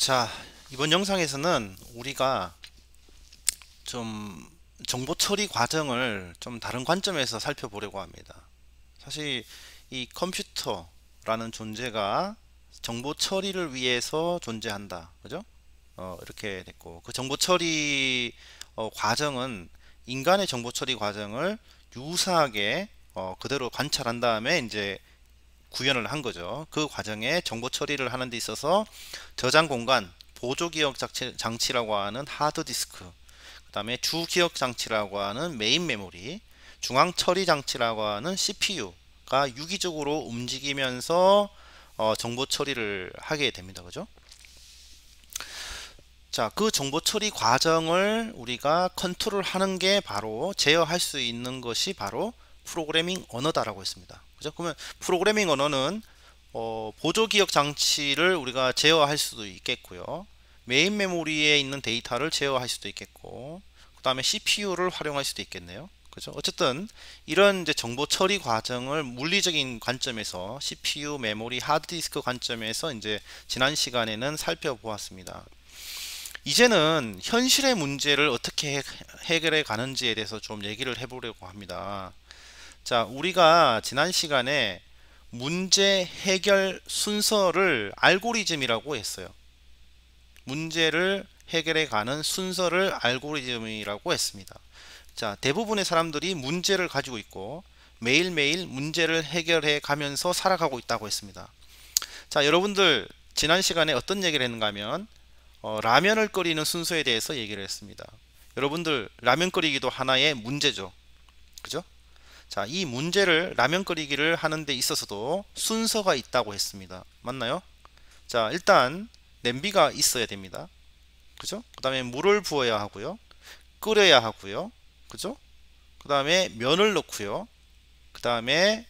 자, 이번 영상에서는 우리가 좀 정보 처리 과정을 좀 다른 관점에서 살펴보려고 합니다. 사실 이 컴퓨터라는 존재가 정보 처리를 위해서 존재한다. 그죠? 이렇게 됐고, 그 정보 처리 과정은 인간의 정보 처리 과정을 유사하게 그대로 관찰한 다음에 이제 구현을 한 거죠. 그 과정에 정보 처리를 하는 데 있어서 저장 공간, 보조 기억 장치라고 하는 하드 디스크, 그 다음에 주 기억 장치라고 하는 메인 메모리, 중앙 처리 장치라고 하는 CPU가 유기적으로 움직이면서 정보 처리를 하게 됩니다. 그죠? 자, 그 정보 처리 과정을 우리가 컨트롤 하는 게 바로 제어할 수 있는 것이 바로 프로그래밍 언어다라고 했습니다. 그죠? 그러면 프로그래밍 언어는 보조 기억 장치를 우리가 제어할 수도 있겠고요. 메인 메모리에 있는 데이터를 제어할 수도 있겠고, 그 다음에 CPU를 활용할 수도 있겠네요. 그죠? 어쨌든 이런 이제 정보 처리 과정을 물리적인 관점에서 CPU, 메모리, 하드디스크 관점에서 이제 지난 시간에는 살펴보았습니다. 이제는 현실의 문제를 어떻게 해결해 가는지에 대해서 좀 얘기를 해보려고 합니다. 자, 우리가 지난 시간에 문제 해결 순서를 알고리즘이라고 했어요. 문제를 해결해 가는 순서를 알고리즘이라고 했습니다. 자, 대부분의 사람들이 문제를 가지고 있고 매일매일 문제를 해결해 가면서 살아가고 있다고 했습니다. 자, 여러분들 지난 시간에 어떤 얘기를 했는가 하면 라면을 끓이는 순서에 대해서 얘기를 했습니다. 여러분들 라면 끓이기도 하나의 문제죠. 그죠? 자, 이 문제를 라면 끓이기를 하는 데 있어서도 순서가 있다고 했습니다. 맞나요? 자, 일단 냄비가 있어야 됩니다. 그죠? 그 다음에 물을 부어야 하고요. 끓여야 하고요. 그죠? 그 다음에 면을 넣고요. 그 다음에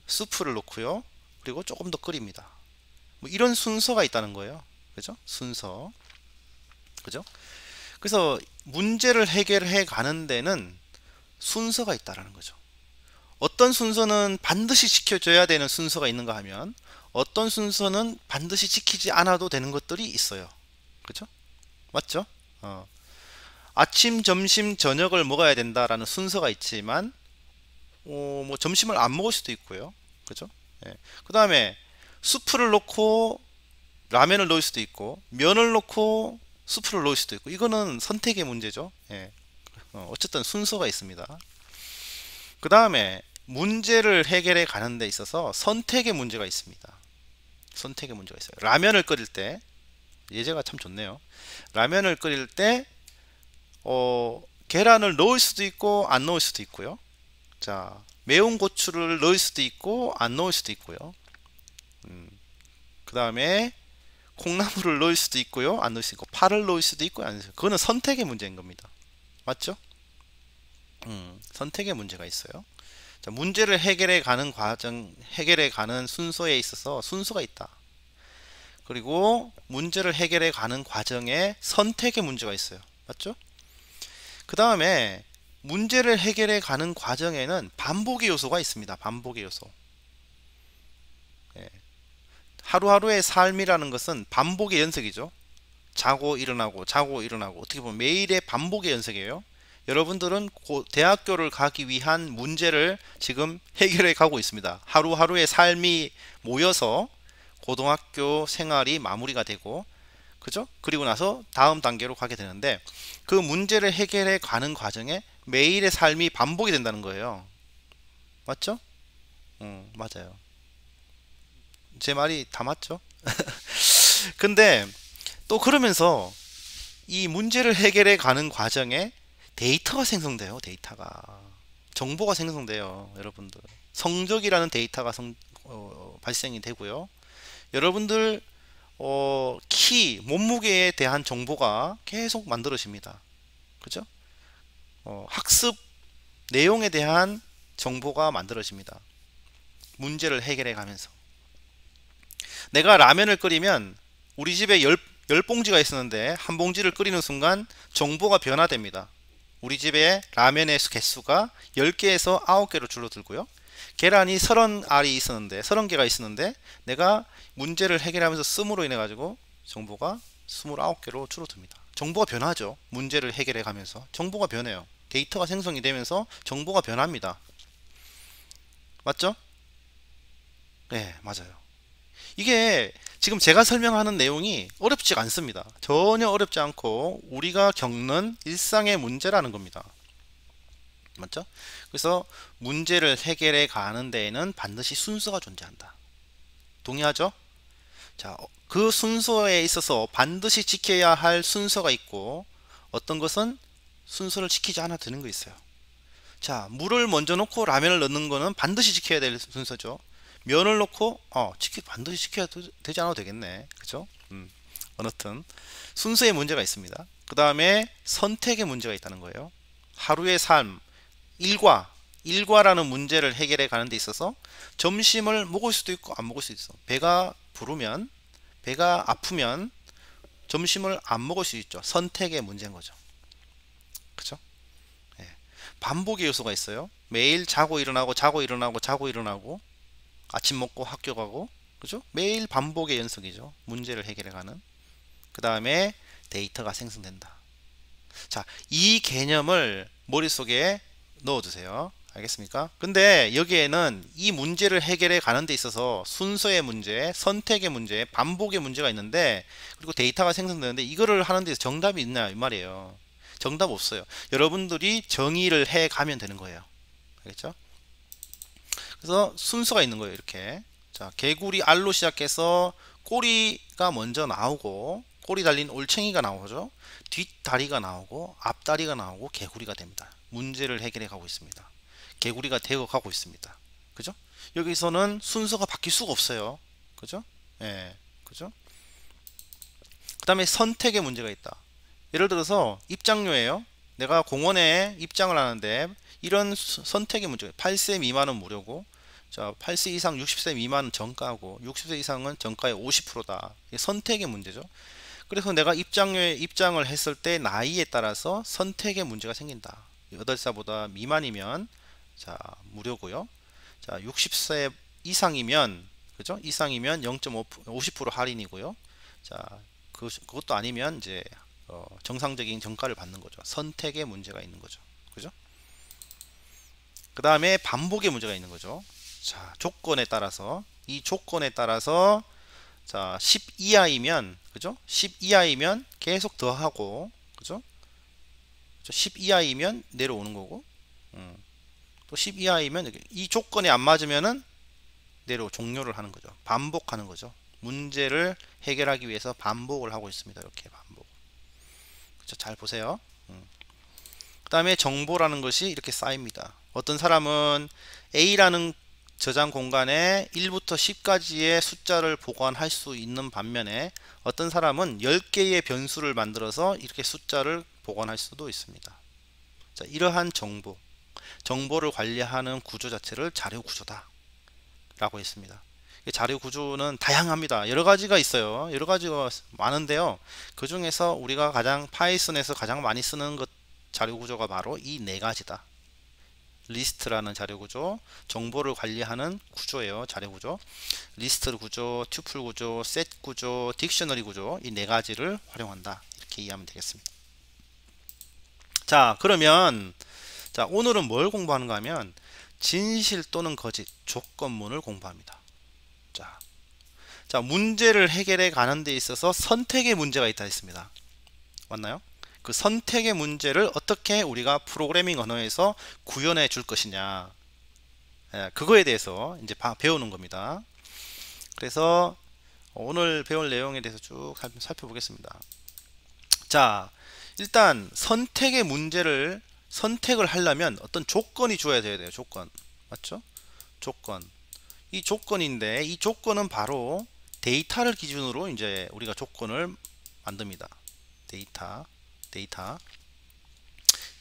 스프를 넣고요. 그리고 조금 더 끓입니다. 뭐 이런 순서가 있다는 거예요. 그죠? 순서. 그죠? 그래서 문제를 해결해 가는 데는 순서가 있다라는 거죠. 어떤 순서는 반드시 지켜줘야 되는 순서가 있는가 하면 어떤 순서는 반드시 지키지 않아도 되는 것들이 있어요. 그죠? 맞죠? 아침, 점심, 저녁을 먹어야 된다라는 순서가 있지만 뭐 점심을 안 먹을 수도 있고요. 그죠? 예. 그 다음에 수프를 넣고 라면을 넣을 수도 있고 면을 넣고 수프를 넣을 수도 있고 이거는 선택의 문제죠. 예. 어쨌든 순서가 있습니다. 그 다음에 문제를 해결해 가는 데 있어서 선택의 문제가 있습니다. 선택의 문제가 있어요. 라면을 끓일 때 예제가 참 좋네요. 라면을 끓일 때 계란을 넣을 수도 있고 안 넣을 수도 있고요. 자, 매운 고추를 넣을 수도 있고 안 넣을 수도 있고요. 그 다음에 콩나물을 넣을 수도 있고요, 안 넣을 수도 있고, 파를 넣을 수도 있고, 안 넣을 수도 있고. 그거는 선택의 문제인 겁니다. 맞죠? 선택의 문제가 있어요. 자, 문제를 해결해 가는 과정, 해결해 가는 순서에 있어서 순서가 있다. 그리고 문제를 해결해 가는 과정에 선택의 문제가 있어요. 맞죠? 그 다음에 문제를 해결해 가는 과정에는 반복의 요소가 있습니다. 반복의 요소. 예. 하루하루의 삶이라는 것은 반복의 연속이죠. 자고 일어나고 자고 일어나고 어떻게 보면 매일의 반복의 연속이에요. 여러분들은 대학교를 가기 위한 문제를 지금 해결해 가고 있습니다. 하루하루의 삶이 모여서 고등학교 생활이 마무리가 되고, 그죠? 그리고 나서 다음 단계로 가게 되는데 그 문제를 해결해 가는 과정에 매일의 삶이 반복이 된다는 거예요. 맞죠? 맞아요. 제 말이 다 맞죠? 근데 또 그러면서 이 문제를 해결해 가는 과정에 데이터가 생성돼요. 데이터가 정보가 생성돼요. 여러분들 성적이라는 데이터가 발생이 되고요. 여러분들 키, 몸무게에 대한 정보가 계속 만들어집니다. 그죠? 학습 내용에 대한 정보가 만들어집니다. 문제를 해결해 가면서 내가 라면을 끓이면 우리 집에 열 봉지가 있었는데 한 봉지를 끓이는 순간 정보가 변화됩니다. 우리 집에 라면의 개수가 10개에서 9개로 줄어들고요. 계란이 30알이 있었는데 30개가 있었는데 내가 문제를 해결하면서 씀으로 인해 가지고 정보가 29개로 줄어듭니다. 정보가 변하죠. 문제를 해결해 가면서 정보가 변해요. 데이터가 생성이 되면서 정보가 변합니다. 맞죠? 네, 맞아요. 이게 지금 제가 설명하는 내용이 어렵지 않습니다. 전혀 어렵지 않고 우리가 겪는 일상의 문제라는 겁니다. 맞죠? 그래서 문제를 해결해 가는 데에는 반드시 순서가 존재한다. 동의하죠? 자, 그 순서에 있어서 반드시 지켜야 할 순서가 있고 어떤 것은 순서를 지키지 않아도 되는 거 있어요. 자, 물을 먼저 넣고 라면을 넣는 거는 반드시 지켜야 될 순서죠. 면을 넣고 반드시 지켜야 되지 않아도 되겠네. 그죠? 어느튼 순서의 문제가 있습니다. 그 다음에 선택의 문제가 있다는 거예요. 하루의 삶, 일과라는 문제를 해결해 가는 데 있어서 점심을 먹을 수도 있고 안 먹을 수도 있어. 배가 부르면, 배가 아프면 점심을 안 먹을 수 있죠. 선택의 문제인 거죠. 그죠? 예. 반복의 요소가 있어요. 매일 자고 일어나고 자고 일어나고 자고 일어나고 아침 먹고 학교 가고, 그죠? 매일 반복의 연속이죠. 문제를 해결해 가는. 그 다음에 데이터가 생성된다. 자, 이 개념을 머릿속에 넣어두세요. 알겠습니까? 근데 여기에는 이 문제를 해결해 가는 데 있어서 순서의 문제, 선택의 문제, 반복의 문제가 있는데, 그리고 데이터가 생성되는데 이거를 하는 데 정답이 있나 이 말이에요. 정답 없어요. 여러분들이 정의를 해 가면 되는 거예요. 알겠죠? 그래서 순서가 있는 거예요. 이렇게. 자, 개구리 알로 시작해서 꼬리가 먼저 나오고, 꼬리 달린 올챙이가 나오죠. 뒷다리가 나오고 앞다리가 나오고 개구리가 됩니다. 문제를 해결해 가고 있습니다. 개구리가 되어 가고 있습니다. 그죠? 여기서는 순서가 바뀔 수가 없어요. 그죠? 예. 그죠? 그 다음에 선택의 문제가 있다. 예를 들어서 입장료예요. 내가 공원에 입장을 하는데 이런 선택의 문제. 8세 미만은 무료고, 자, 8세 이상 60세 미만은 정가고 60세 이상은 정가의 50%다. 이게 선택의 문제죠. 그래서 내가 입장료에 입장을 했을 때 나이에 따라서 선택의 문제가 생긴다. 8살보다 미만이면 자, 무료고요. 자, 60세 이상이면, 그죠? 이상이면 0.5 50% 할인이고요. 자, 그것도 아니면 이제 정상적인 정가를 받는 거죠. 선택의 문제가 있는 거죠. 그죠? 그 다음에 반복의 문제가 있는 거죠. 자, 조건에 따라서, 이 조건에 따라서 자, 10 이하이면, 그죠? 10 이하이면 계속 더하고, 그죠? 10 이하이면 내려오는 거고, 또 10 이하이면 이 조건이 안 맞으면은 종료를 하는 거죠. 반복하는 거죠. 문제를 해결하기 위해서 반복을 하고 있습니다. 이렇게 반복. 그죠? 잘 보세요. 그 다음에 정보라는 것이 이렇게 쌓입니다. 어떤 사람은 A라는 저장 공간에 1부터 10까지의 숫자를 보관할 수 있는 반면에 어떤 사람은 10개의 변수를 만들어서 이렇게 숫자를 보관할 수도 있습니다. 자, 이러한 정보를 관리하는 구조 자체를 자료 구조다 라고 했습니다. 자료 구조는 다양합니다. 여러 가지가 있어요. 여러 가지가 많은데요. 그 중에서 우리가 파이썬에서 가장 많이 쓰는 자료 구조가 바로 이 네 가지다. 리스트라는 자료 구조, 정보를 관리하는 구조예요. 자료 구조, 리스트 구조, 튜플 구조, 셋 구조, 딕셔너리 구조, 이 네 가지를 활용한다. 이렇게 이해하면 되겠습니다. 자, 그러면 자, 오늘은 뭘 공부하는가 하면 진실 또는 거짓 조건문을 공부합니다. 자, 문제를 해결해 가는 데 있어서 선택의 문제가 있다 했습니다. 맞나요? 그 선택의 문제를 어떻게 우리가 프로그래밍 언어에서 구현해 줄 것이냐, 그거에 대해서 이제 배우는 겁니다. 그래서 오늘 배울 내용에 대해서 쭉 살펴보겠습니다. 자, 일단 선택의 문제를 선택을 하려면 어떤 조건이 주어야 돼요. 조건. 맞죠? 조건. 이 조건인데 이 조건은 바로 데이터를 기준으로 이제 우리가 조건을 만듭니다.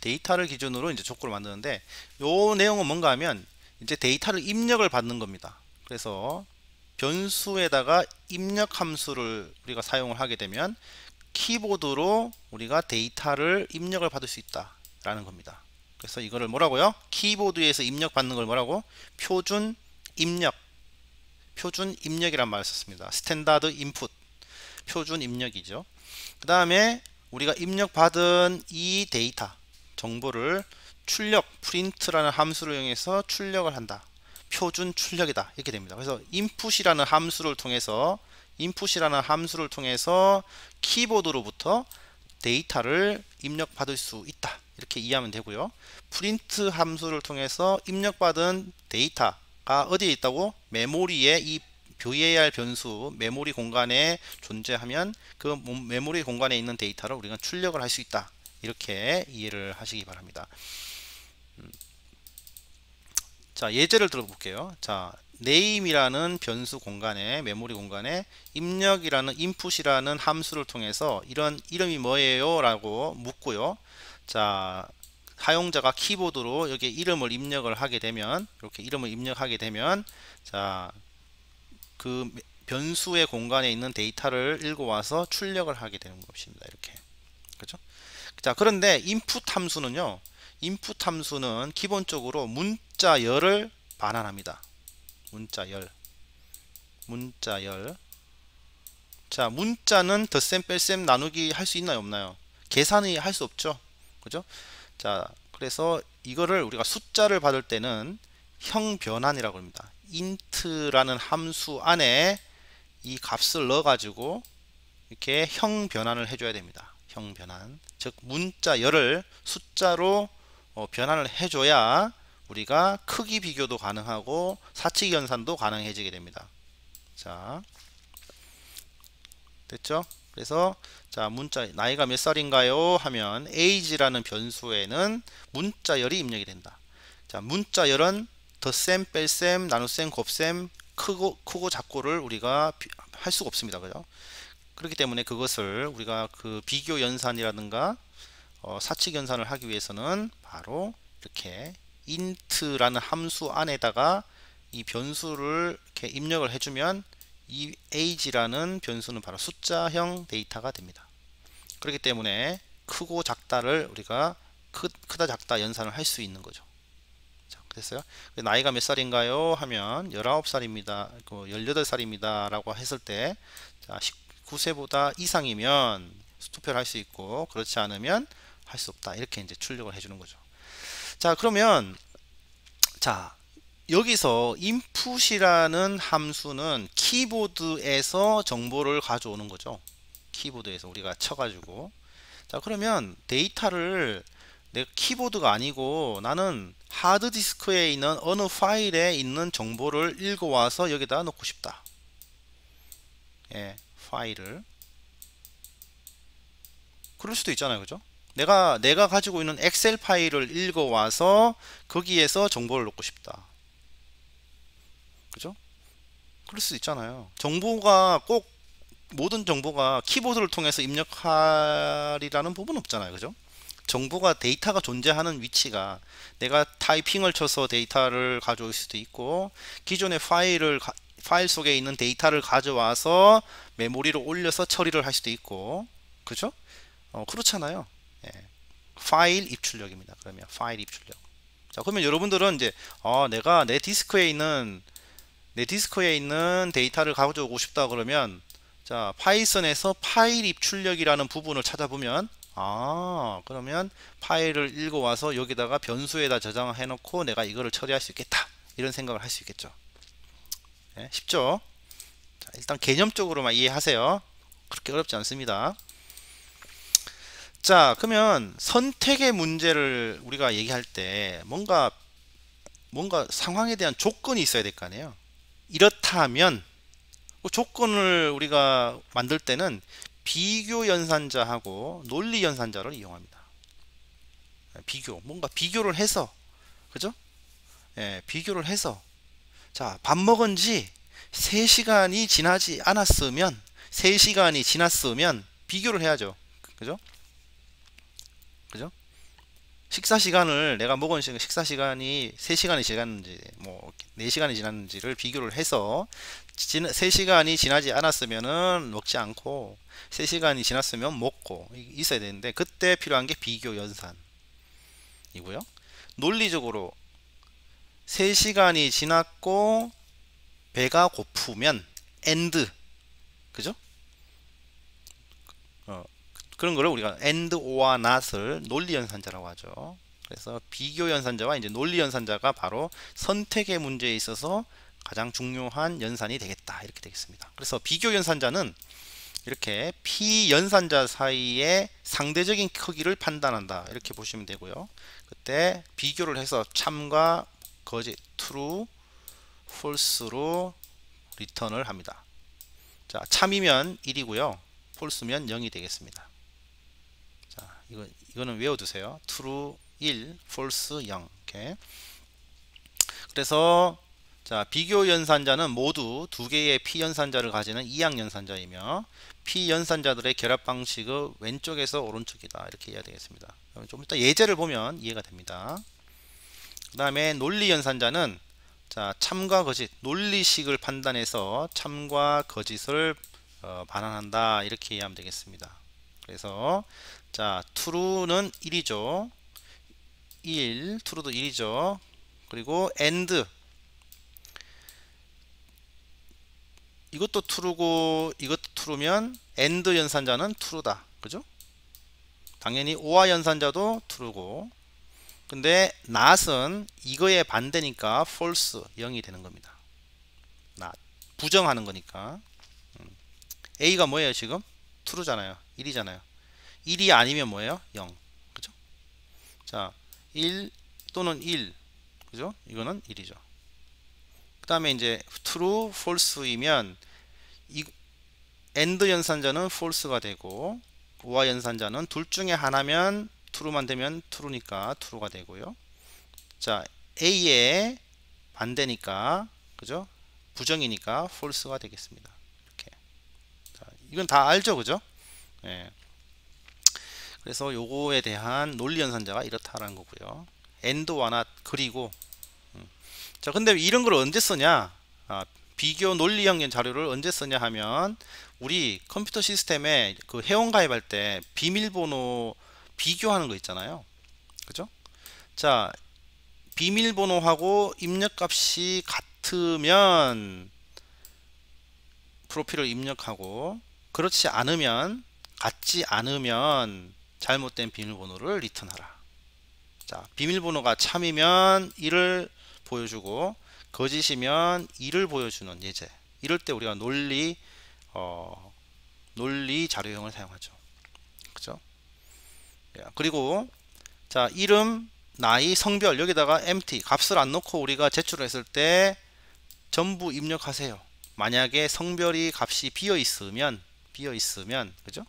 데이터를 기준으로 이제 조건을 만드는데, 요 내용은 뭔가 하면 이제 데이터를 입력을 받는 겁니다. 그래서 변수에다가 입력 함수를 우리가 사용을 하게 되면 키보드로 우리가 데이터를 입력을 받을 수 있다 라는 겁니다. 그래서 이거를 뭐라고요? 키보드에서 입력 받는 걸 뭐라고? 표준 입력이란 말을 썼습니다. 스탠다드 인풋. 표준 입력이죠. 그 다음에 우리가 입력받은 이 데이터 정보를 출력 프린트라는 함수를 이용해서 출력을 한다. 표준 출력이다. 이렇게 됩니다. 그래서 input이라는 함수를 통해서 키보드로부터 데이터를 입력받을 수 있다. 이렇게 이해하면 되고요. 프린트 함수를 통해서 입력받은 데이터가 어디에 있다고? 메모리에 이 VAR 변수 메모리 공간에 존재하면 그 메모리 공간에 있는 데이터를 우리가 출력을 할 수 있다. 이렇게 이해를 하시기 바랍니다. 자, 예제를 들어볼게요. 자, name이라는 변수 공간에 메모리 공간에 입력이라는 input이라는 함수를 통해서 이런 이름이 뭐예요? 라고 묻고요. 자, 사용자가 키보드로 여기 이름을 입력을 하게 되면 이렇게 이름을 입력하게 되면 자, 그 변수의 공간에 있는 데이터를 읽어와서 출력을 하게 되는 것입니다. 이렇게. 그렇죠? 자, 그런데 input 함수는 기본적으로 문자열을 반환합니다. 문자열. 자, 문자는 덧셈 뺄셈 나누기 할 수 있나요, 없나요? 계산이 할 수 없죠. 그죠? 자, 그래서 이거를 우리가 숫자를 받을 때는 형 변환이라고 합니다. int라는 함수 안에 이 값을 넣어 가지고 이렇게 형 변환을 해줘야 됩니다. 형 변환, 즉 문자열을 숫자로 변환을 해줘야 우리가 크기 비교도 가능하고 사칙 연산도 가능해지게 됩니다. 자, 됐죠? 그래서 자, 문자 나이가 몇 살인가요? 하면 age라는 변수에는 문자열이 입력이 된다. 자, 문자열은 덧셈, 뺄셈, 나눗셈, 곱셈, 크고 작고를 우리가 할 수가 없습니다. 그죠? 그렇기 때문에 그것을 우리가 그 비교 연산이라든가 사칙 연산을 하기 위해서는 바로 이렇게 int라는 함수 안에다가 이 변수를 이렇게 입력을 해주면 이 age라는 변수는 바로 숫자형 데이터가 됩니다. 그렇기 때문에 크고 작다를 우리가 크다 작다 연산을 할 수 있는 거죠. 자, 됐어요? 나이가 몇 살인가요? 하면 19살입니다. 18살입니다. 라고 했을 때 자, 19세보다 이상이면 투표를 할 수 있고 그렇지 않으면 할 수 없다. 이렇게 이제 출력을 해주는 거죠. 자, 그러면 자, 여기서 input이라는 함수는 키보드에서 정보를 가져오는 거죠. 키보드에서 우리가 쳐가지고 자, 그러면 데이터를 내가 키보드가 아니고 나는 하드디스크에 있는 어느 파일에 있는 정보를 읽어와서 여기다 넣고 싶다. 예, 파일을 그럴 수도 있잖아요. 그죠? 내가 가지고 있는 엑셀 파일을 읽어와서 거기에서 정보를 넣고 싶다. 그죠? 그럴 수 있잖아요. 정보가 꼭 모든 정보가 키보드를 통해서 입력하리라는 부분은 없잖아요. 그죠? 정보가 데이터가 존재하는 위치가 내가 타이핑을 쳐서 데이터를 가져올 수도 있고 기존의 파일 속에 있는 데이터를 가져와서 메모리로 올려서 처리를 할 수도 있고 그죠? 그렇잖아요. 예. 파일 입출력입니다. 그러면 파일 입출력. 자, 그러면 여러분들은 이제 내가 내 디스크에 있는 데이터를 가져오고 싶다 그러면 자, 파이썬에서 파일 입출력이라는 부분을 찾아보면 그러면 파일을 읽어와서 여기다가 변수에다 저장해 놓고 내가 이거를 처리할 수 있겠다. 이런 생각을 할 수 있겠죠. 네, 쉽죠? 자, 일단 개념적으로만 이해하세요. 그렇게 어렵지 않습니다. 자, 그러면 선택의 문제를 우리가 얘기할 때 뭔가 상황에 대한 조건이 있어야 될 거 아니에요. 이렇다면 그 조건을 우리가 만들 때는 비교 연산자하고 논리 연산자를 이용합니다. 뭔가 비교를 해서, 그죠? 예, 비교를 해서, 자, 밥 먹은 지 3시간이 지나지 않았으면, 3시간이 지났으면 비교를 해야죠. 그죠? 그죠? 식사 시간을 내가 먹은 식사 시간이 3시간이 지났는지 뭐 4시간이 지났는지를 비교를 해서 3시간이 지나지 않았으면은 먹지 않고 3시간이 지났으면 먹고 있어야 되는데 그때 필요한 게 비교 연산이고요. 논리적으로 3시간이 지났고 배가 고프면 and 그죠? 그런 거를 우리가 and, or와 not을 논리 연산자라고 하죠. 그래서 비교 연산자와 이제 논리 연산자가 바로 선택의 문제에 있어서 가장 중요한 연산이 되겠다, 이렇게 되겠습니다. 그래서 비교 연산자는 이렇게 p 연산자 사이의 상대적인 크기를 판단한다, 이렇게 보시면 되고요. 그때 비교를 해서 참과 거짓, true, false로 리턴을 합니다. 자, 참이면 1이고요. false면 0이 되겠습니다. 자, 이거는 외워두세요. true 1, false 0. 이렇게. 그래서 자, 비교 연산자는 모두 두 개의 p 연산자를 가지는 이항 연산자이며 p 연산자들의 결합 방식의 왼쪽에서 오른쪽이다, 이렇게 이해가 되겠습니다. 좀 이따 예제를 보면 이해가 됩니다. 그 다음에 논리 연산자는 자, 참과 거짓, 논리식을 판단해서 참과 거짓을 반환한다, 이렇게 이해하면 되겠습니다. 그래서 자, true는 1이죠. 1, true도 1이죠. 그리고 and, 이것도 true고 이것도 true면 and 연산자는 true다, 그죠? 당연히 or와 연산자도 true고, 근데 not은 이거의 반대니까 false, 0이 되는 겁니다. not, 부정하는 거니까. A가 뭐예요? 지금 true잖아요. 1이잖아요. 1이 아니면 뭐예요? 0, 그죠? 자, 1 또는 1, 그죠? 이거는 1이죠. 그 다음에 이제 true, false이면 이 and 연산자는 false가 되고 or와 연산자는 둘 중에 하나면 true만 되면 true니까 true가 되고요. 자, A의 반대니까, 그죠? 부정이니까 false가 되겠습니다. 이렇게. 자, 이건 다 알죠, 그죠? 예. 그래서 요거에 대한 논리 연산자가 이렇다라는 거고요. and와 not, 그리고 자, 근데 이런 걸 언제 쓰냐? 비교 논리형 자료를 언제 쓰냐 하면 우리 컴퓨터 시스템에 그 회원 가입할 때 비밀번호 비교하는 거 있잖아요, 그죠? 자, 비밀번호하고 입력값이 같으면 프로필을 입력하고, 그렇지 않으면, 같지 않으면 잘못된 비밀번호를 리턴하라. 자, 비밀번호가 참이면 1을 보여주고 거짓이면 2를 보여주는 예제, 이럴 때 우리가 논리 자료형을 사용하죠, 그죠? 그리고 자, 이름, 나이, 성별, 여기다가 empty, 값을 안 넣고 우리가 제출을 했을 때 전부 입력하세요. 만약에 성별이 값이 비어 있으면, 그죠?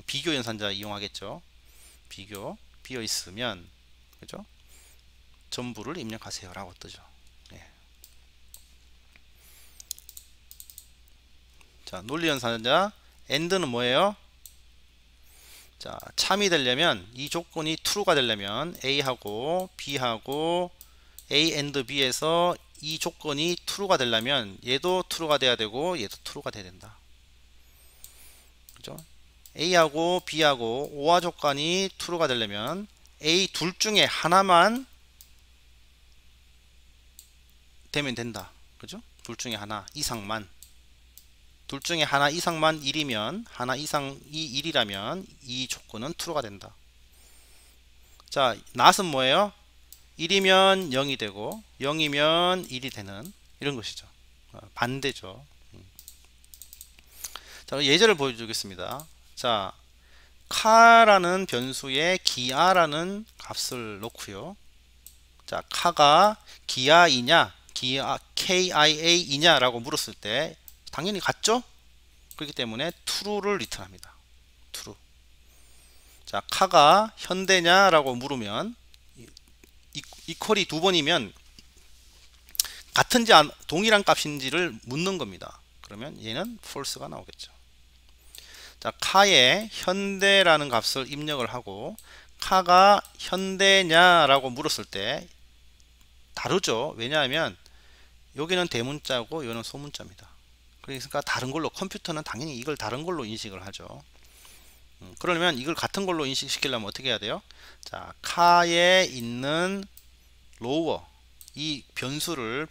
비교 연산자 이용하겠죠. 비어 있으면, 그죠? 전부를 입력하세요 라고 뜨죠. 예. 자, 논리 연산자 and는 뭐예요? 자, 참이 되려면, 이 조건이 true가 되려면 A하고 B하고 A and B에서 이 조건이 true가 되려면 얘도 true가 돼야 되고 얘도 true가 돼야 된다, 그죠? A하고 B하고 O와 조건이 true가 되려면 A 둘 중에 하나만 되면 된다, 그죠? 둘 중에 하나 이상만, 둘 중에 하나 이상만 1이면, 하나 이상이 1이라면 이 조건은 true가 된다. 자, not은 뭐예요? 1이면 0이 되고 0이면 1이 되는, 이런 것이죠. 반대죠. 자, 예제를 보여주겠습니다. 자, 카라는 변수에 기아라는 값을 놓고요. 자, 카가 기아이냐, KIA이냐 라고 물었을 때 당연히 같죠? 그렇기 때문에 true를 리턴합니다. true. 자, 카가 현대냐 라고 물으면 이퀄이 두 번이면 같은지 동일한 값인지를 묻는 겁니다. 그러면 얘는 false가 나오겠죠. 자, 카에 현대라는 값을 입력을 하고 카가 현대냐 라고 물었을 때 다르죠. 왜냐하면 여기는 대문자고 여기는 소문자입니다. 그러니까 다른 걸로, 컴퓨터는 당연히 이걸 다른 걸로 인식을 하죠. 그러면 이걸 같은 걸로 인식시키려면 어떻게 해야 돼요? 자, 카에 있는 로워, 이 변수의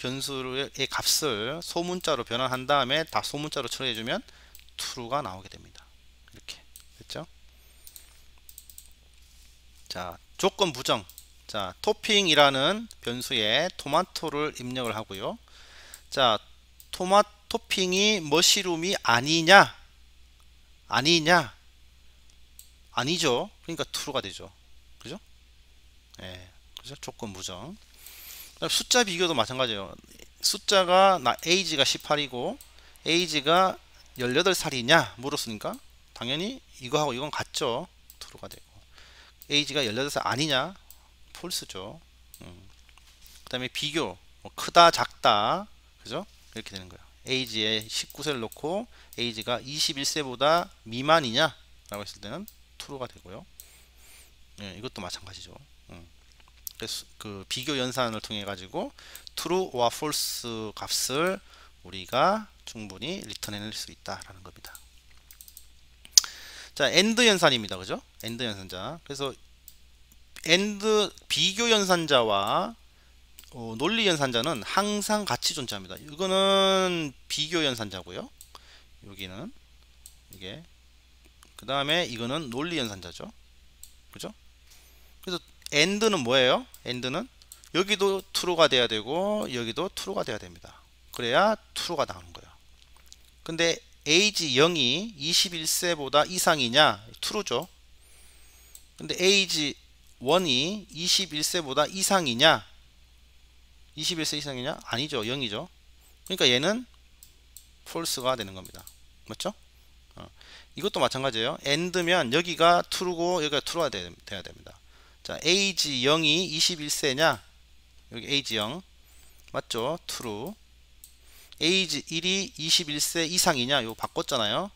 값을 소문자로 변환한 다음에 다 소문자로 처리해주면 true가 나오게 됩니다. 이렇게 됐죠? 자, 조건 부정. 자, 토핑이라는 변수에 토마토를 입력을 하고요. 자, 토핑이 머시룸이 아니냐? 아니냐? 아니죠. 그러니까 true가 되죠. 그죠? 예. 그죠? 조건 부정. 그다음 숫자 비교도 마찬가지예요. 숫자가 age가 18이고 age가 18살이냐 물었으니까 당연히 이거하고 이건 같죠. true가 되고. age가 18살 아니냐? false죠. 그 다음에 비교 뭐 크다 작다 그죠? 이렇게 되는 거예요. age에 19세를 넣고 age가 21세보다 미만이냐 라고 했을 때는 true가 되고요. 예, 이것도 마찬가지죠. 그래서 그 비교 연산을 통해 가지고 true와 false 값을 우리가 충분히 리턴해낼 수 있다라는 겁니다. 자, AND 연산입니다. 그죠? AND 연산자. 그래서 AND 비교 연산자와 논리 연산자는 항상 같이 존재합니다. 이거는 비교 연산자고요. 여기는 이게 그 다음에 이거는 논리 연산자죠. 그죠? 그래서 AND는 뭐예요? AND는 여기도 true가 돼야 되고 여기도 true가 돼야 됩니다. 그래야 true가 나오는 거예요. 근데 age 0이 21세보다 이상이냐? true죠. 근데 age 1이 21세보다 이상이냐? 21세 이상이냐? 아니죠. 0이죠. 그러니까 얘는 false가 되는 겁니다. 맞죠? 이것도 마찬가지예요. AND면 여기가 true고 여기가 true가 돼야 됩니다. 자, age 0이 21세냐? 여기 age 0 맞죠? true. age 1이 21세 이상이냐? 이거 바꿨잖아요.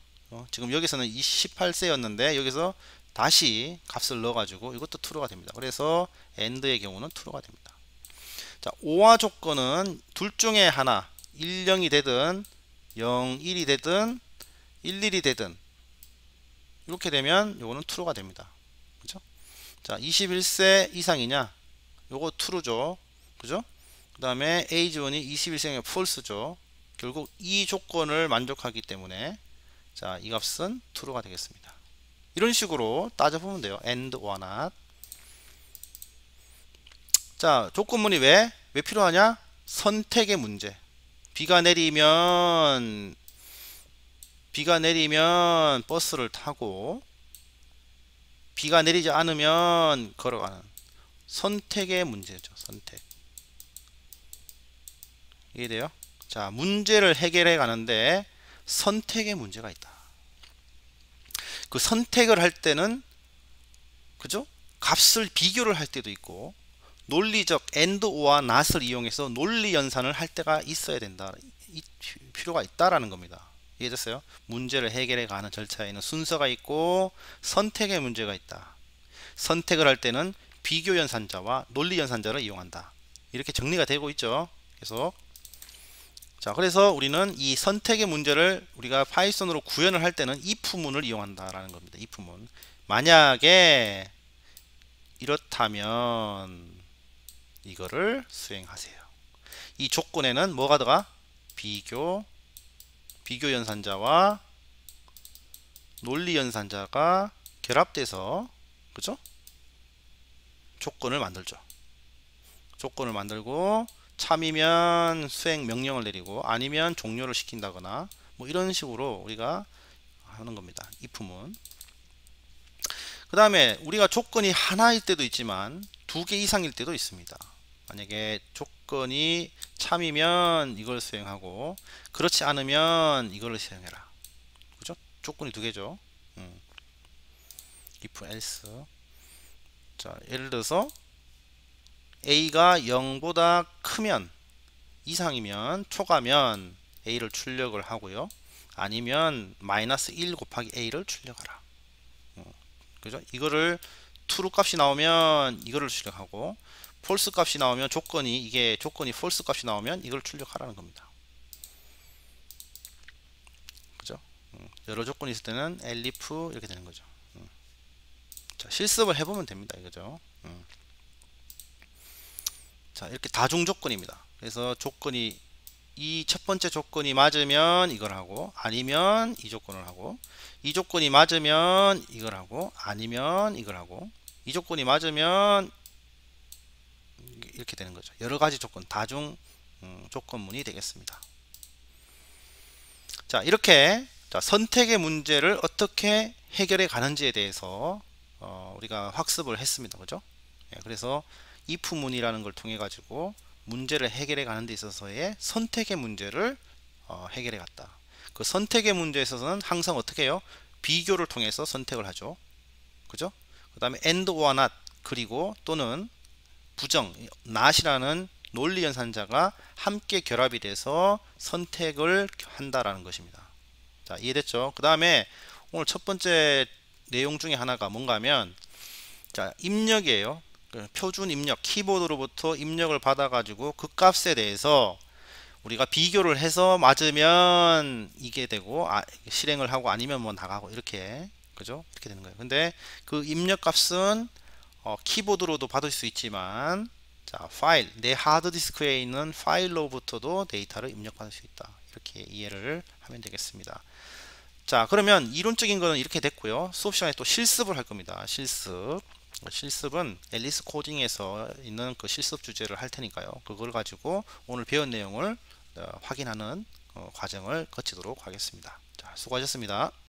지금 여기서는 18세였는데 여기서 다시 값을 넣어가지고 이것도 true가 됩니다. 그래서 AND의 경우는 true가 됩니다. 자, OR 조건은 둘 중에 하나 1, 0이 되든 0, 1이 되든 1, 1이 되든 이렇게 되면 요거는 true가 됩니다. 그죠? 자, 21세 이상이냐? 요거 true죠. 그죠? 그 다음에 age 1이 21세면 false죠. 결국 이 조건을 만족하기 때문에 자, 이 값은 true가 되겠습니다. 이런 식으로 따져보면 돼요. AND or not. 자, 조건문이 왜 필요하냐? 선택의 문제. 비가 내리면 버스를 타고 비가 내리지 않으면 걸어가는 선택의 문제죠. 선택. 이해돼요? 자, 문제를 해결해 가는데 선택의 문제가 있다. 그 선택을 할 때는 그죠? 값을 비교를 할 때도 있고 논리적 AND or not을 이용해서 논리 연산을 할 때가 있어야 된다. 필요가 있다라는 겁니다. 이해됐어요? 문제를 해결해 가는 절차에는 순서가 있고 선택의 문제가 있다. 선택을 할 때는 비교 연산자와 논리 연산자를 이용한다. 이렇게 정리가 되고 있죠. 계속. 자, 그래서 우리는 이 선택의 문제를 우리가 파이썬으로 구현을 할 때는 if문을 이용한다라는 겁니다. if문. 만약에 이렇다면 이거를 수행하세요. 이 조건에는 뭐가 들어가? 비교 연산자와 논리 연산자가 결합돼서 그죠? 조건을 만들죠. 조건을 만들고 참이면 수행 명령을 내리고 아니면 종료를 시킨다거나 뭐 이런 식으로 우리가 하는 겁니다. if문. 그 다음에 우리가 조건이 하나일 때도 있지만 2개 이상일 때도 있습니다. 만약에 조건이 참이면 이걸 수행하고 그렇지 않으면 이걸 수행해라. 그죠? 조건이 2개죠. if else. 자, 예를 들어서 a가 0보다 크면 이상이면 초과면 a를 출력을 하고요. 아니면 마이너스 1 곱하기 a를 출력하라. 그죠? 이거를 true 값이 나오면 이거를 출력하고 false 값이 나오면 이게 조건이 false 값이 나오면 이걸 출력하라는 겁니다. 그죠? 여러 조건이 있을 때는 elif 이렇게 되는 거죠. 자, 실습을 해보면 됩니다. 이거죠. 자, 이렇게 다중 조건입니다. 그래서 조건이 이 첫 번째 조건이 맞으면 이걸 하고 아니면 이 조건을 하고 이 조건이 맞으면 이걸 하고 아니면 이걸 하고 이 조건이 맞으면 이렇게 되는 거죠. 여러 가지 조건, 다중 조건문이 되겠습니다. 자, 이렇게 선택의 문제를 어떻게 해결해 가는지에 대해서 우리가 학습을 했습니다. 그죠? 예, 그래서 if 문이라는 걸 통해 가지고 문제를 해결해 가는 데 있어서의 선택의 문제를 해결해 갔다. 그 선택의 문제에 있어서는 항상 어떻게 해요? 비교를 통해서 선택을 하죠. 그죠? 그 다음에 and or not, 그리고 또는 부정, not이라는 논리 연산자가 함께 결합이 돼서 선택을 한다라는 것입니다. 자, 이해됐죠? 그 다음에 오늘 첫 번째 내용 중에 하나가 뭔가 하면, 자, 입력이에요. 그 표준 입력, 키보드로부터 입력을 받아 가지고 그 값에 대해서 우리가 비교를 해서 맞으면 이게 되고, 실행을 하고 아니면 뭐 나가고, 이렇게, 그죠? 이렇게 되는 거예요. 근데 그 입력 값은 키보드로도 받을 수 있지만, 자, 파일, 내 하드디스크에 있는 파일로부터도 데이터를 입력받을 수 있다. 이렇게 이해를 하면 되겠습니다. 자, 그러면 이론적인 거는 이렇게 됐고요. 수업 시간에 또 실습을 할 겁니다. 실습은 앨리스 코딩에서 있는 그 실습 주제를 할 테니까요. 그걸 가지고 오늘 배운 내용을 확인하는 과정을 거치도록 하겠습니다. 자, 수고하셨습니다.